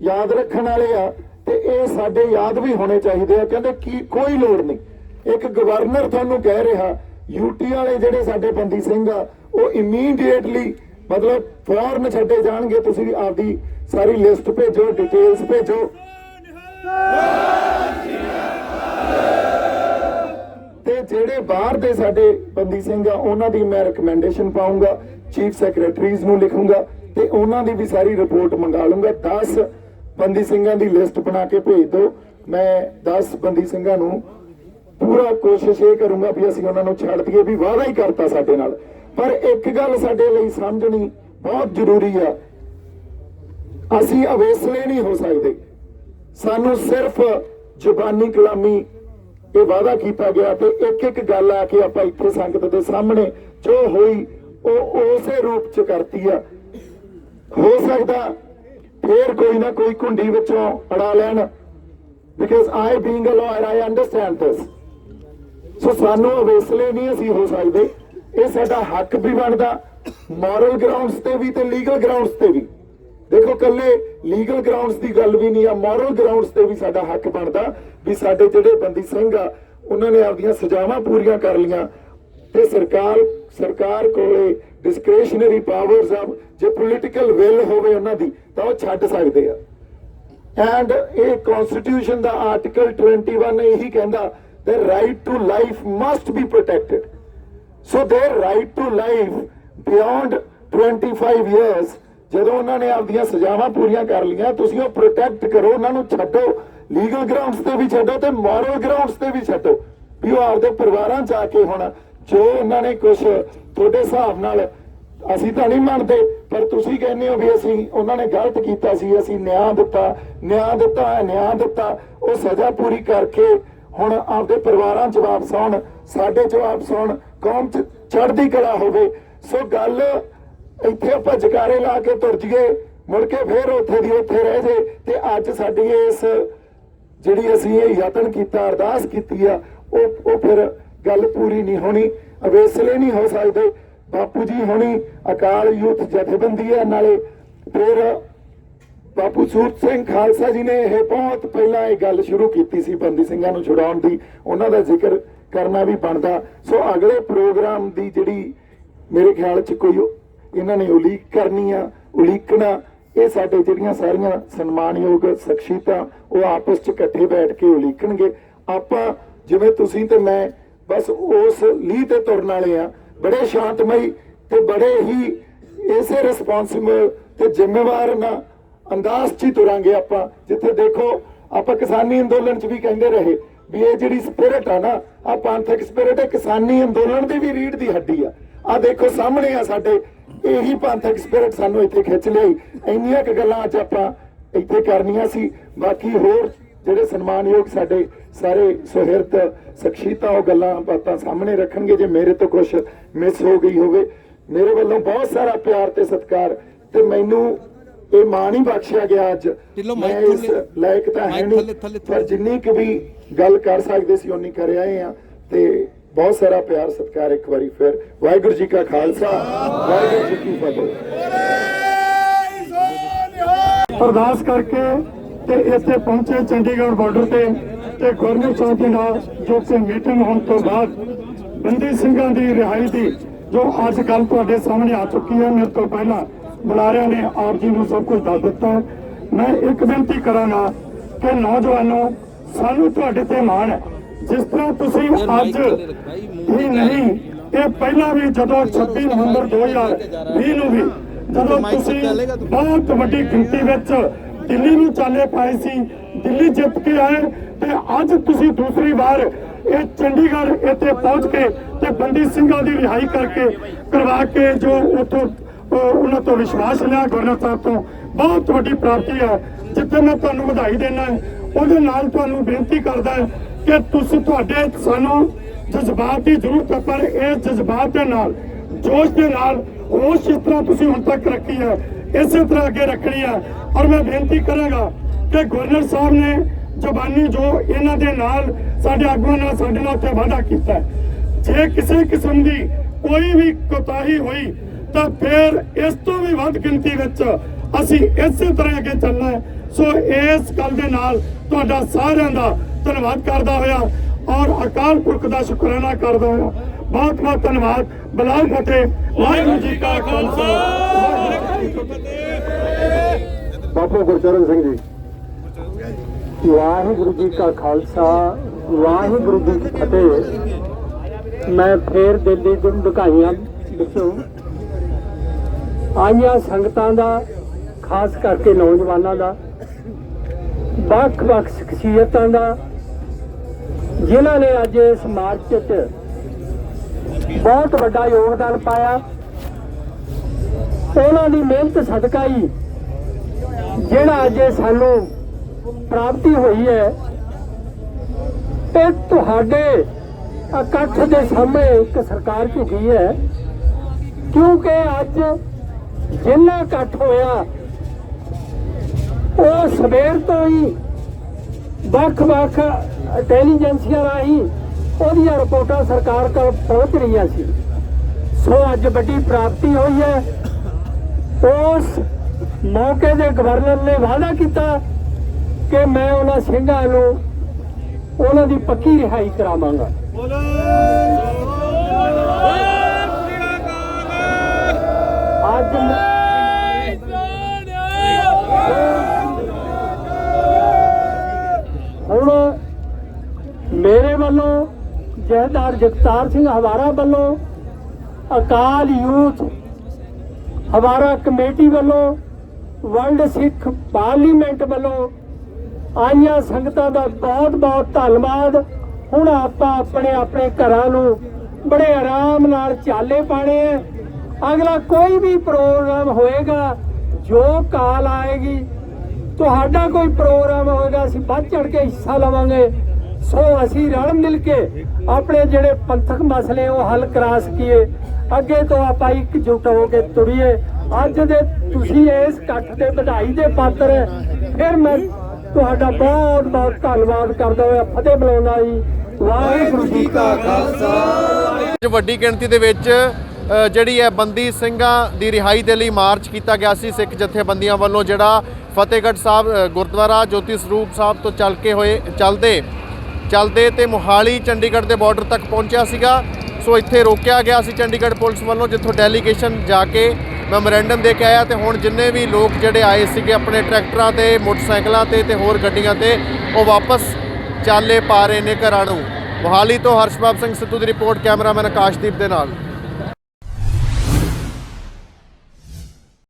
ਯਾਦ ਰੱਖਣ ਵਾਲੇ ਆ ਤੇ ਇਹ ਸਾਡੇ ਯਾਦ ਵੀ ਹੋਣੇ ਚਾਹੀਦੇ ਆ। ਕਹਿੰਦੇ ਕੀ ਕੋਈ ਲੋੜ ਨਹੀਂ, ਇੱਕ ਗਵਰਨਰ ਤੁਹਾਨੂੰ ਕਹਿ ਰਿਹਾ ਯੂਟੀ ਵਾਲੇ ਜਿਹੜੇ ਸਾਡੇ ਬੰਦੀ ਸਿੰਘ ਆ ਉਹ ਇਮੀਡੀਏਟਲੀ ਮਤਲਬ ਫੌਰਨ ਛੱਡੇ ਜਾਣਗੇ। ਤੁਸੀਂ ਆਪਦੀ ਸਾਰੀ ਲਿਸਟ ਭੇਜੋ, ਡਿਟੇਲਸ ਭੇਜੋ ਤੇ ਜਿਹੜੇ ਬਾਹਰ ਦੇ ਸਾਡੇ ਬੰਦੀ ਸਿੰਘ ਆ ਉਹਨਾਂ ਦੀ ਮੈਂ ਰਿਕਮੈਂਡੇਸ਼ਨ ਪਾਉਂਗਾ, ਚੀਫ ਸੈਕਟਰੀਜ਼ ਨੂੰ ਲਿਖੂੰਗਾ ਤੇ ਉਹਨਾਂ ਦੀ ਵੀ ਸਾਰੀ ਰਿਪੋਰਟ ਮੰਗਾ ਲੂੰਗਾ। 10 ਬੰਦੀ ਸਿੰਘਾਂ ਦੀ ਲਿਸਟ ਬਣਾ ਕੇ ਭੇਜ ਦਿਓ। ਮੈਂ 10 ਬੰਦੀ ਸਿੰਘਾਂ ਨੂੰ ਪੂਰਾ ਕੋਸ਼ਿਸ਼ ਇਹ ਕਰੂੰਗਾ ਵੀ ਅਸੀਂ ਉਹਨਾਂ ਨੂੰ ਛੱਡ ਦਈਏ, ਵੀ ਵਾਅਦਾ ਹੀ ਕਰਤਾ ਸਾਡੇ ਨਾਲ। ਪਰ ਇੱਕ ਗੱਲ ਸਾਡੇ ਲਈ ਸਮਝਣੀ ਬਹੁਤ ਜ਼ਰੂਰੀ ਆ, ਅਸੀਂ ਅਵੇਸਲੇ ਨਹੀਂ ਹੋ ਸਕਦੇ। ਸਾਨੂੰ ਸਿਰਫ ਜ਼ੁਬਾਨੀ ਕਲਾਮੀ ਇਹ ਵਾਅਦਾ ਕੀਤਾ ਗਿਆ ਤੇ ਇੱਕ ਇੱਕ ਗੱਲ ਆ ਕੇ ਆਪਾਂ ਇੱਥੇ ਸੰਗਤ ਦੇ ਸਾਹਮਣੇ ਜੋ ਹੋਈ ਉਹ ਉਸੇ ਰੂਪ ਚ ਕਰਤੀ ਆ। ਹੋ ਸਕਦਾ ਫੇਰ ਕੋਈ ਨਾ ਕੋਈ ਕੁੰਡੀ ਵਿੱਚੋਂ ਅੜਾ ਲੈਣ, because I being a liar I understand this. So ਸਾਨੂੰ ਅਵੇਸਲੇ ਨਹੀਂ ਅਸੀਂ ਹੋ ਸਕਦੇ, ਇਹ ਸਾਡਾ ਹੱਕ ਵੀ ਬਣਦਾ ਮੋਰਲ ਗਰਾਊਂਡਸ ਤੇ ਵੀ ਤੇ ਲੀਗਲ ਗਰਾਊਂਡਸ ਤੇ ਵੀ। ਦੇਖੋ ਕੱਲੇ ਲੀਗਲ ਗਰਾਊਂਡਸ ਦੀ ਗੱਲ ਵੀ ਨਹੀਂ ਆ, ਮੋਰਲ ਗਰਾਊਂਡਸ ਤੇ ਵੀ ਸਾਡਾ ਹੱਕ ਬਣਦਾ ਵੀ ਸਾਡੇ ਜਿਹੜੇ ਬੰਦੀ ਸਿੰਘ ਆ ਉਹਨਾਂ ਨੇ ਆਪਦੀਆਂ ਸਜ਼ਾਵਾਂ ਪੂਰੀਆਂ ਕਰ ਲੀਆਂ ਤੇ ਸਰਕਾਰ ਕੋਲੇ ਡਿਸਕ੍ਰਿਸ਼ਨਰੀ ਪਾਵਰਸ ਆ। ਜੇ ਪੋਲੀਟੀਕਲ ਵਿਲ ਹੋਵੇ ਉਹਨਾਂ ਦੀ ਤਾਂ ਉਹ ਛੱਡ ਸਕਦੇ ਆ। ਐਂਡ ਇਹ ਕਨਸਟੀਟਿਊਸ਼ਨ ਦਾ ਆਰਟੀਕਲ 21 ਇਹੀ ਕਹਿੰਦਾ the right to life must be protected. So their right to life beyond 25 years ਜਦੋਂ ਉਹਨਾਂ ਨੇ ਆਪਦੀਆਂ ਸਜ਼ਾਵਾਂ ਪੂਰੀਆਂ ਕਰ ਲਈਆਂ ਤੁਸੀਂ ਉਹ ਪ੍ਰੋਟੈਕਟ ਕਰੋ, ਉਹਨਾਂ ਨੂੰ ਛੱਡੋ, ਲੀਗਲ ਗਰਾਊਂਡਸ ਤੇ ਵੀ ਛੱਡੋ ਤੇ ਮੋਰਲ ਗਰਾਊਂਡਸ ਤੇ ਵੀ ਛੱਡੋ ਵੀ ਉਹ ਆਪਦੇ ਪਰਿਵਾਰਾਂ ਚ ਆ ਕੇ ਹੁਣ ਜੋ ਉਹਨਾਂ ਨੇ ਕੁਝ ਤੁਹਾਡੇ ਹਿਸਾਬ ਨਾਲ ਅਸੀਂ ਤਾਂ ਨਹੀਂ ਮੰਨਦੇ ਪਰ ਤੁਸੀਂ ਕਹਿੰਦੇ ਹੋ ਵੀ ਅਸੀਂ ਉਹਨਾਂ ਨੇ ਗਲਤ ਕੀਤਾ ਸੀ, ਅਸੀਂ ਨਿਆਂ ਦਿੱਤਾ ਉਹ ਸਜ਼ਾ ਪੂਰੀ ਕਰਕੇ ਹੁਣ ਆਪਦੇ ਪਰਿਵਾਰਾਂ ਚ ਵਾਪਸ ਆਉਣ, ਸਾਡੇ ਚ ਵਾਪਸ ਆਉਣ, ਕੌਮ ਚ ਚੜ੍ਹਦੀ ਕਲਾ ਹੋਵੇ। ਸੋ ਗੱਲ ਇੱਥੇ ਆਪਾਂ ਜਕਾਰੇ ਲਾ ਕੇ ਤੁਰ ਜੀਏ, ਮੁੜ ਕੇ ਫੇਰ ਉੱਥੇ ਦੀ ਉੱਥੇ ਰਹਿ ਜੇ ਤੇ ਅੱਜ ਸਾਡੀ ਇਸ ਜਿਹੜੀ ਅਸੀਂ ਇਹ ਯਤਨ ਕੀਤਾ, ਅਰਦਾਸ ਕੀਤੀ ਆ ਉਹ ਫਿਰ ਗੱਲ ਪੂਰੀ ਨਹੀਂ ਹੋਣੀ, ਅਵੇਸਲੇ ਨਹੀਂ ਹੋ ਸਕਦੇ। ਬਾਪੂ ਜੀ ਹੁਣੀ ਅਕਾਲ ਯੂਥ ਜਥੇਬੰਦੀ ਹੈ, ਨਾਲੇ ਫਿਰ ਬਾਪੂ ਸੂਰਤ ਸਿੰਘ ਖਾਲਸਾ ਜੀ ਨੇ ਇਹ ਬਹੁਤ ਪਹਿਲਾਂ ਇਹ ਗੱਲ ਸ਼ੁਰੂ ਕੀਤੀ ਸੀ ਬੰਦੀ ਸਿੰਘਾਂ ਨੂੰ ਛੁਡਾਉਣ ਦੀ, ਉਹਨਾਂ ਦਾ ਜ਼ਿਕਰ ਕਰਨਾ ਵੀ ਬਣਦਾ। ਸੋ ਅਗਲੇ ਪ੍ਰੋਗਰਾਮ ਦੀ ਜਿਹੜੀ ਮੇਰੇ ਖਿਆਲ 'ਚ ਕੋਈ ਇਹਨਾਂ ਨੇ ਉਲੀਕ ਕਰਨੀ ਆ, ਉਲੀਕਣਾ ਇਹ ਸਾਡੇ ਜਿਹੜੀਆਂ ਸਾਰੀਆਂ ਸਨਮਾਨਯੋਗ ਸ਼ਖਸੀਅਤਾਂ ਉਹ ਆਪਸ 'ਚ ਇਕੱਠੇ ਬੈਠ ਕੇ ਉਲੀਕਣਗੇ। ਆਪਾਂ ਜਿਵੇਂ ਤੁਸੀਂ ਤੇ ਮੈਂ ਬਸ ਉਸ ਲੀਹ ਤੇ ਤੁਰਨ ਵਾਲੇ ਆ, ਬੜੇ ਸ਼ਾਂਤਮਈ ਤੇ ਬੜੇ ਹੀ ਇਸੇ ਰਿਸਪੌਂਸਿਬਲ ਤੇ ਜ਼ਿੰਮੇਵਾਰ ਨਾ ਅੰਦਾਜ਼ 'ਚ ਹੀ ਤੁਰਾਂਗੇ ਆਪਾਂ। ਜਿੱਥੇ ਦੇਖੋ ਆਪਾਂ ਕਿਸਾਨੀ ਅੰਦੋਲਨ 'ਚ ਵੀ ਕਹਿੰਦੇ ਰਹੇ ਵੀ ਇਹ ਜਿਹੜੀ ਸਪਿਰਿਟ ਆ ਨਾ, ਆ ਪੰਥਕ ਸਪਿਰਿਟ ਹੈ, ਕਿਸਾਨੀ ਅੰਦੋਲਨ ਦੀ ਵੀ ਰੀੜ ਦੀ ਹੱਡੀ ਆ। ਆ ਦੇਖੋ ਸਾਹਮਣੇ ਆ ਸਾਡੇ, ਇਹੀ ਪੰਥਕ ਸਪਿਰਿਟ ਸਾਨੂੰ ਇੱਥੇ ਖਿੱਚ ਲਈ। ਇੰਨੀਆਂ ਕੁ ਗੱਲਾਂ ਅੱਜ ਆਪਾਂ ਇੱਥੇ ਕਰਨੀਆਂ ਸੀ। ਬਾਕੀ ਹੋਰ ਜਿਹੜੇ ਸਨਮਾਨਯੋਗ ਸਾਡੇ ਸਾਰੇ ਸੁਹਿਰਦ ਸ਼ਖਸੀਅਤਾਂ ਉਹ ਗੱਲਾਂ ਬਾਤਾਂ ਸਾਹਮਣੇ ਰੱਖਣਗੇ। ਜੇ ਮੇਰੇ ਤੋਂ ਕੁਝ ਮਿਸ ਹੋ ਗਈ ਹੋਵੇ, ਮੇਰੇ ਵੱਲੋਂ ਬਹੁਤ ਸਾਰਾ ਪਿਆਰ ਤੇ ਸਤਿਕਾਰ ਤੇ ਮੈਨੂੰ ਇਹ ਮਾਣ ਹੀ ਬਖਸ਼ਿਆ ਗਿਆ। ਅੱਜ ਮੈਂ ਇਸ ਲਾਇਕ ਤਾਂ ਹੈ ਨਹੀਂ ਪਰ ਜਿੰਨੀ ਕੁ ਵੀ ਗੱਲ ਕਰ ਸਕਦੇ ਸੀ ਉਨੀ ਕਰ ਆਏ ਆ ਤੇ ਬਹੁਤ ਸਾਰਾ ਪਿਆਰ ਸਤਿਕਾਰ ਇੱਕ ਵਾਰੀ ਫਿਰ। ਵਾਹਿਗੁਰੂ ਜੀ ਕਾ ਖਾਲਸਾ, ਵਾਹਿਗੁਰੂ ਜੀ ਕੀ ਫਤਿਹ। ਅਰਦਾਸ ਕਰਕੇ ਤੇ ਇੱਥੇ ਪਹੁੰਚੇ ਚੰਡੀਗੜ੍ਹ ਬਾਰਡਰ ਤੇ ਗਵਰਨਰ ਸਾਹਿਬ ਦੇ ਨਾਲ ਜੋ ਕਿ ਮੀਟਿੰਗ ਹੋਣ ਤੋਂ ਬਾਅਦ ਬੰਦੀ ਸਿੰਘਾਂ ਦੀ ਰਿਹਾਈ ਦੀ ਜੋ ਅੱਜ ਗੱਲ ਤੁਹਾਡੇ ਸਾਹਮਣੇ ਆ ਚੁੱਕੀ ਹੈ। ਮੇਰੇ ਤੋਂ ਪਹਿਲਾਂ ਬੁਲਾਰਿਆਂ ਨੇ ਆਪ ਜੀ ਨੂੰ ਸਭ ਕੁਝ ਦੱਸ ਦਿੱਤਾ। ਮੈਂ ਇੱਕ ਬੇਨਤੀ ਕਰਾਂਗਾ ਕਿ ਨੌਜਵਾਨੋ, ਸਾਨੂੰ ਤੁਹਾਡੇ ਤੇ ਮਾਣ ਹੈ। ਜਿਸ ਤਰ੍ਹਾਂ ਤੁਸੀਂ ਅੱਜ ਹੀ ਨਹੀਂ, ਇਹ ਪਹਿਲਾਂ ਵੀ ਜਦੋਂ 26 ਨਵੰਬਰ 2020 ਨੂੰ ਵੀ ਜਦੋਂ ਤੁਸੀਂ ਬਹੁਤ ਵੱਡੀ ਗਿਣਤੀ ਵਿੱਚ ਦਿੱਲੀ ਨੂੰ ਚਾਲੇ ਪਾਏ ਸੀ, ਦਿੱਲੀ ਜਿੱਤ ਕੇ ਆਏ ਤੇ ਅੱਜ ਤੁਸੀਂ ਦੂਸਰੀ ਵਾਰ ਇਹ ਚੰਡੀਗੜ੍ਹ ਇੱਥੇ ਪਹੁੰਚ ਕੇ ਤੇ ਬੰਦੀ ਸਿੰਘਾਂ ਦੀ ਰਿਹਾਈ ਕਰਕੇ ਕਰਵਾ ਕੇ ਜੋ ਉੱਥੋਂ ਉਹਨਾਂ ਤੋਂ ਵਿਸ਼ਵਾਸ ਲਿਆ ਗਵਰਨਰ ਸਾਹਿਬ ਤੋਂ, ਬਹੁਤ ਵੱਡੀ ਪ੍ਰਾਪਤੀ ਹੈ ਜਿੱਥੇ ਮੈਂ ਤੁਹਾਨੂੰ ਵਧਾਈ ਦੇਣਾ। ਉਹਦੇ ਨਾਲ ਤੁਹਾਨੂੰ ਬੇਨਤੀ ਕਰਦਾ ਕਿ ਤੁਸੀਂ ਤੁਹਾਡੇ ਸਾਨੂੰ ਜਜ਼ਬਾਤ ਦੀ ਜ਼ਰੂਰਤ ਹੈ, ਪਰ ਇਸ ਜਜ਼ਬਾਤ ਦੇ ਨਾਲ, ਜੋਸ਼ ਦੇ ਨਾਲ, ਹੋਸ਼ ਜਿਸ ਤਰ੍ਹਾਂ ਤੁਸੀਂ ਹੁਣ ਤੱਕ ਰੱਖੀ ਹੈ, ਇਸੇ ਤਰ੍ਹਾਂ ਅੱਗੇ ਰੱਖਣੀ ਹੈ। ਔਰ ਮੈਂ ਬੇਨਤੀ ਕਰਾਂਗਾ ਕਿ ਗਵਰਨਰ ਸਾਹਿਬ ਨੇ ਜ਼ਬਾਨੀ ਜੋ ਇਹਨਾਂ ਦੇ ਨਾਲ ਸਾਡੇ ਆਗੂਆਂ ਨਾਲ ਸਾਡੇ ਨਾਲ ਉੱਥੇ ਵਾਅਦਾ ਕੀਤਾ ਹੈ, ਜੇ ਕਿਸੇ ਕਿਸਮ ਦੀ ਕੋਈ ਵੀ ਕੋਤਾਹੀ ਹੋਈ ਤਾਂ ਫਿਰ ਇਸ ਤੋਂ ਵੀ ਵੱਧ ਗਿਣਤੀ ਵਿੱਚ ਅਸੀਂ ਇਸੇ ਤਰ੍ਹਾਂ ਅੱਗੇ ਚੱਲਣਾ ਹੈ। ਸੋ ਇਸ ਗੱਲ ਦੇ ਨਾਲ ਤੁਹਾਡਾ ਸਾਰਿਆਂ ਦਾ ਧੰਨਵਾਦ ਕਰਦਾ ਹੋਇਆ ਔਰ ਅਕਾਲ ਪੁਰਖ ਦਾ ਸ਼ੁਕਰਾਨਾ ਕਰਦਾ ਹੋਇਆ ਬਹੁਤ ਬਹੁਤ ਧੰਨਵਾਦ। ਬਲਾਲ ਫਤਿਹ। ਵਾਹਿਗੁਰੂ ਜੀ ਕਾ ਖਾਲਸਾ, ਵਾਹਿਗੁਰੂ ਜੀ ਕੀ ਫਤਿਹ। ਬਾਪੂ ਗੁਰਚਰਨ ਸਿੰਘ ਜੀ। ਵਾਹਿਗੁਰੂ ਜੀ ਕਾ ਖਾਲਸਾ, ਵਾਹਿਗੁਰੂ ਜੀ ਕੀ ਫਤਿਹ। ਮੈਂ ਫੇਰ ਦਿੱਲੀ ਤੋਂ ਢਕਾਈਆਂ ਵਿੱਚੋਂ ਆਈਆਂ ਸੰਗਤਾਂ ਦਾ, ਖਾਸ ਕਰਕੇ ਨੌਜਵਾਨਾਂ ਦਾ, ਵੱਖ-ਵੱਖ ਸ਼ਖਸੀਅਤਾਂ ਦਾ, ਜਿਨ੍ਹਾਂ ਨੇ ਅੱਜ ਇਸ ਮਾਰਚ 'ਚ ਬਹੁਤ ਵੱਡਾ ਯੋਗਦਾਨ ਪਾਇਆ, ਉਹਨਾਂ ਦੀ ਮਿਹਨਤ ਸਦਕਾ ਹੀ ਜਿਹੜਾ ਅੱਜ ਸਾਨੂੰ ਪ੍ਰਾਪਤੀ ਹੋਈ ਹੈ। ਇਹ ਤੁਹਾਡੇ ਇਕੱਠ ਦੇ ਸਾਹਮਣੇ ਇੱਕ ਸਰਕਾਰ ਝੁਕੀ ਹੈ, ਕਿਉਂਕਿ ਅੱਜ ਜਿੰਨਾ ਇਕੱਠ ਹੋਇਆ ਉਹ ਸਵੇਰ ਤੋਂ ਹੀ ਵੱਖ-ਵੱਖ ਇੰਟੈਲੀਜੈਂਸੀਆਂ ਰਾਹੀਂ ਉਹਦੀਆਂ ਰਿਪੋਰਟਾਂ ਸਰਕਾਰ ਕੋਲ ਪਹੁੰਚ ਰਹੀਆਂ ਸੀ। ਸੋ ਅੱਜ ਵੱਡੀ ਪ੍ਰਾਪਤੀ ਹੋਈ ਹੈ। ਉਸ ਮੌਕੇ ਦੇ ਗਵਰਨਰ ਨੇ ਵਾਅਦਾ ਕੀਤਾ ਕਿ ਮੈਂ ਉਹਨਾਂ ਸਿੰਘਾਂ ਨੂੰ ਉਹਨਾਂ ਦੀ ਪੱਕੀ ਰਿਹਾਈ ਕਰਾਵਾਂਗਾ। ਅੱਜ ਹੁਣ ਮੇਰੇ ਵੱਲੋਂ, ਜਥੇਦਾਰ ਜਗਤਾਰ ਸਿੰਘ ਹਵਾਰਾ ਵੱਲੋਂ, ਅਕਾਲ ਯੂਥ ਹਵਾਰਾ ਕਮੇਟੀ ਵੱਲੋਂ, ਵਰਲਡ ਸਿੱਖ ਪਾਰਲੀਮੈਂਟ ਵੱਲੋਂ ਆਈਆਂ ਸੰਗਤਾਂ ਦਾ ਬਹੁਤ ਬਹੁਤ ਧੰਨਵਾਦ। ਹੁਣ ਆਪਾਂ ਆਪਣੇ ਆਪਣੇ ਘਰਾਂ ਨੂੰ ਬੜੇ ਆਰਾਮ ਨਾਲ ਚਾਲੇ ਪਾਣੇ ਹੈ। ਅਗਲਾ ਕੋਈ ਵੀ ਪ੍ਰੋਗਰਾਮ ਹੋਏਗਾ, ਜੋ ਕਾਲ ਆਏਗੀ, ਤੁਹਾਡਾ ਕੋਈ ਪ੍ਰੋਗਰਾਮ ਹੋਏਗਾ, ਅਸੀਂ ਵੱਧ ਚੜ ਕੇ ਹਿੱਸਾ ਲਵਾਂਗੇ। ਸੋ ਅਸੀਂ ਰਲ ਮਿਲ ਕੇ ਆਪਣੇ ਜਿਹੜੇ ਪੰਥਕ ਮਸਲੇ ਉਹ ਹੱਲ ਕਰਾ ਸਕੀਏ। ਅੱਗੇ ਤੋਂ ਆਪਾਂ ਇਕਜੁੱਟ ਹੋ ਕੇ ਤੁਰੀਏ। ਅੱਜ ਦੇ ਤੁਸੀਂ ਇਸ ਇਕੱਠ ਦੇ ਵਧਾਈ ਦੇ ਪਾਤਰ ਹੈ। ਫਿਰ ਮੈਂ ਤੁਹਾਡਾ ਬਹੁਤ ਬਹੁਤ ਧੰਨਵਾਦ ਕਰਦਾ ਹੋਇਆ ਫਤਿਹ ਬੁਲਾਉਂਦਾ ਜੀ। ਵਾਹਿਗੁਰੂ ਜੀ ਕਾ ਖਾਲਸਾ। ਵੱਡੀ ਗਿਣਤੀ ਦੇ ਵਿੱਚ ਜਿਹੜੀ ਹੈ ਬੰਦੀ ਸਿੰਘਾਂ ਦੀ ਰਿਹਾਈ ਦੇ ਲਈ ਮਾਰਚ ਕੀਤਾ ਗਿਆ ਸੀ ਸਿੱਖ ਜਥੇਬੰਦੀਆਂ ਵੱਲੋਂ, ਜਿਹੜਾ ਫਤਿਹਗੜ੍ਹ ਸਾਹਿਬ ਗੁਰਦੁਆਰਾ ਜੋਤੀ ਸਰੂਪ ਸਾਹਿਬ ਤੋਂ ਚੱਲਦੇ ਤੇ ਮੋਹਾਲੀ ਚੰਡੀਗੜ੍ਹ ਦੇ ਬਾਰਡਰ ਤੱਕ ਪਹੁੰਚਿਆ ਸੀਗਾ। ਸੋ ਇੱਥੇ ਰੋਕਿਆ ਗਿਆ ਸੀ ਚੰਡੀਗੜ੍ਹ ਪੁਲਿਸ ਵੱਲੋਂ, ਜਿੱਥੋਂ ਡੈਲੀਗੇਸ਼ਨ ਜਾ ਕੇ ਮੈਮੋਰੈਂਡਮ ਦੇ ਕੇ ਆਇਆ। ਤੇ ਹੁਣ ਜਿੰਨੇ ਵੀ ਲੋਕ ਜਿਹੜੇ ਆਏ ਸੀਗੇ ਆਪਣੇ ਟਰੈਕਟਰਾਂ ਤੇ, ਮੋਟਰਸਾਈਕਲਾਂ ਤੇ ਹੋਰ ਗੱਡੀਆਂ ਤੇ, ਉਹ ਵਾਪਸ ਚਾਲੇ ਪਾ ਰਹੇ ਨੇ ਘਰਾਂ ਨੂੰ। ਮੋਹਾਲੀ ਤੋਂ ਹਰਸ਼ਬਾਬ ਸਿੰਘ ਸਿੱਧੂ ਦੀ ਰਿਪੋਰਟ, ਕੈਮਰਾਮੈਨ ਆਕਾਸ਼ਦੀਪ ਦੇ ਨਾਲ।